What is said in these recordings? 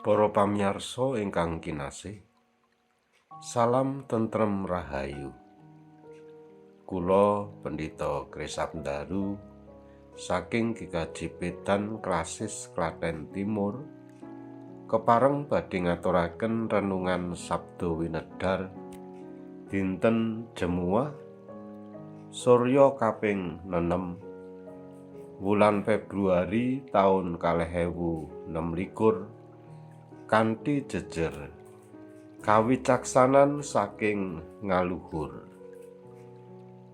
Para pamirsa ingkang kinasih, salam tentrem rahayu. Kula Pendhita Krisabdaru saking GKJ Pedan Klasis Klaten Timur kepareng badhe ngaturaken renungan Sabda Winedhar dinten Jemuah Surya kaping 6 wulan Februari taun 2026 kanthi jejer kawicaksanan saking ngaluhur.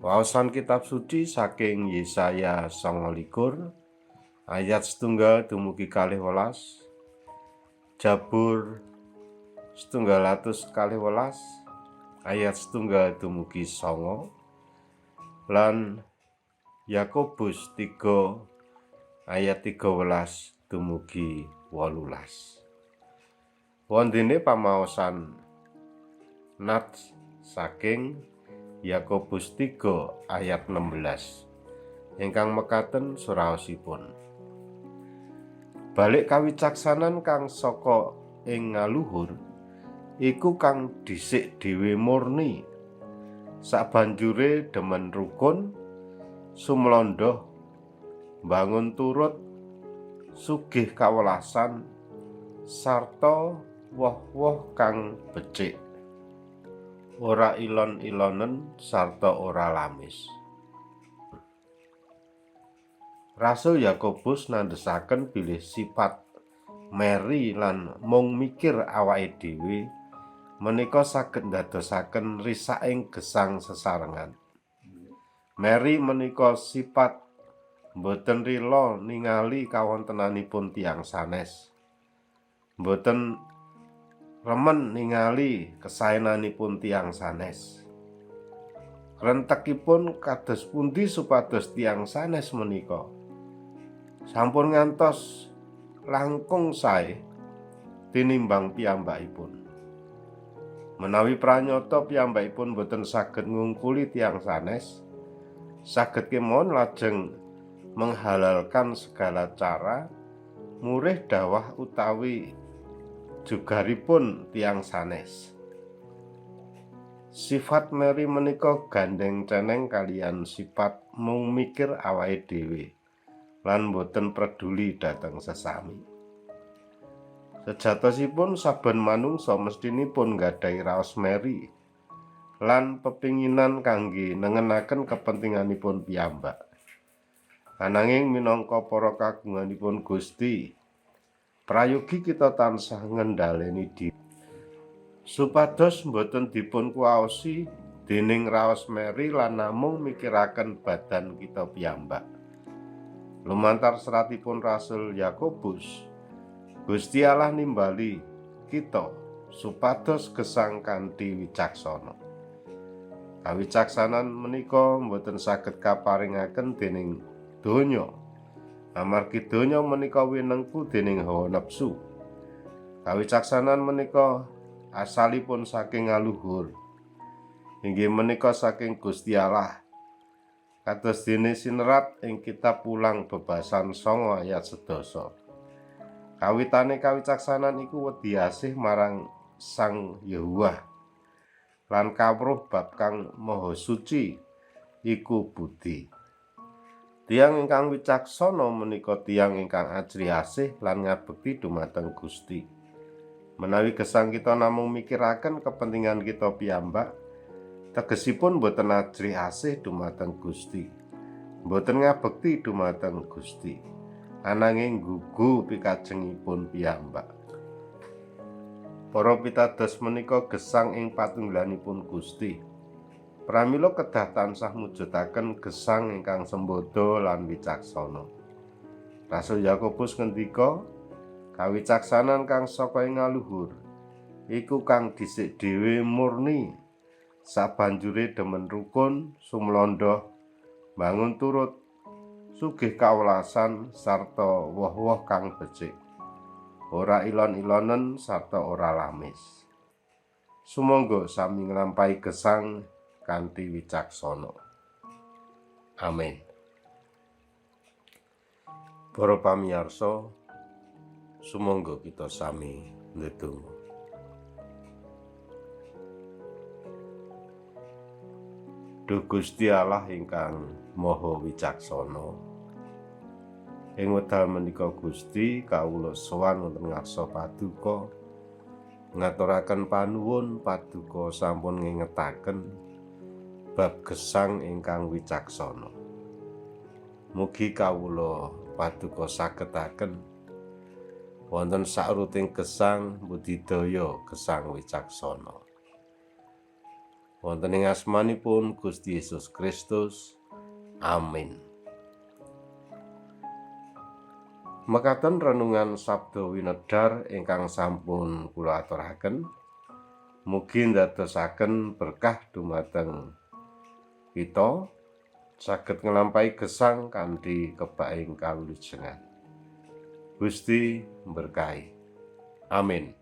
Waosan kitab suci saking Yesaya 29 ayat 1 dumugi 12, Jabur 112 ayat 1 dumugi 9, lan Yakobus 3 ayat 13 dumugi 18. Wondene pamaosan nats saking Yakobus 3 ayat 16 ingkang mekaten suraosipun. Balik kawicaksanan kang saka ing ngaluhur iku kang dhisik dhewe murni, sabanjure demen rukun, sumlanda, bangun turut, sugih kawelasan, sarta woh-woh kang becik, ora ilon-ilonen sarta ora lamis. Rasul Yakobus nandhesaken bilih sifat meri lan mung mikir awake dhewe menika saged ndadosaken risaking gesang sesarengan. Meri menika sifat boten rila ningali kawontenanipun tiyang sanes, boten remen ningali kesaenanipun tiyang sanes. Rentekipun kados pundi supados tiyang sanes menika sampun ngantos langkung sae tinimbang piyambakipun. Menawi pranyata piyambakipun boten saged ngungkuli tiyang sanes, saged kemawon lajeng menghalalkan segala cara murih dawah utawi jugaripun tiyang sanes. Sifat meri menika gandeng ceneng kalian sifat mung mikir awake dhewe lan boten peduli dhateng sesami. Sejatosipun saben manungsa mestinipun nggadhahi raos meri lan pepinginan kangge nengenaken kepentinganipun piyambak. Ananging minangka para kagunganipun Gusti, prayogi kita tansah ngendhaleni diri supados boten dipun kuwaosi dening raos meri lan namung mikiraken badan kita piyambak. Lumantar seratipun Rasul Yakobus, Gusti Allah nimbali kita supados gesang kanthi wicaksana. Kawicaksanan menika boten saged kaparingaken dening donya, amargi donya menika winengku dening hawa nepsu. Kawicaksanan menika asalipun saking ngaluhur, inggih menika saking Gusti Allah. Kados dene sinerat ing kitab Ulang bebasan 9 ayat 11. Kawitane kawicaksanan iku wedi asih marang Sang Yehuwah, lan kawruh bab kang maha suci iku budi. Tiyang ingkang wicaksana menika tiyang ingkang ajri asih lan ngabekti dumateng Gusti. Menawi gesang kita namung mikiraken kepentingan kita piyambak, tegesipun boten ajri asih dumateng Gusti, boten ngabekti dumateng Gusti, ananging gugu pikajengipun piyambak. Para pitados menika gesang ing patunggalanipun Gusti. Pramila kedah tansah mujudaken gesang ingkang sembodo lan wicaksana. Rasul Yakobus ngendika, kawicaksanan kang saka ing ngaluhur iku kang dhisik dhewe murni, sabanjure demen rukun, sumlanda, bangun turut, sugih kawelasan sarta woh-woh kang becik, ora ilon-ilonen sarta ora lamis. Sumangga sami nglampahi gesang kanthi wicaksana. Amin. Para pamirsa, sumangga kita sami ndedonga. Duh Gusti Allah ingkang Maha Wicaksana, ing wekdal menika Gusti kawula sowan wonten ngarsa paduka ngaturaken panuwun paduka sampun ngingetaken bab gesang ingkang wicaksana. Mugi kawula paduka sagetaken wonten sakruting gesang budidaya gesang wicaksana. Wonten ing asmanipun Gusti Yesus Kristus. Amin. Mekaten renungan sabda winedhar ingkang sampun kula aturaken, mugi ndadosaken berkah dumateng kita saged nglampahi gesang kanthi kebaing kawilujengan. Gusti berkahi. Amin.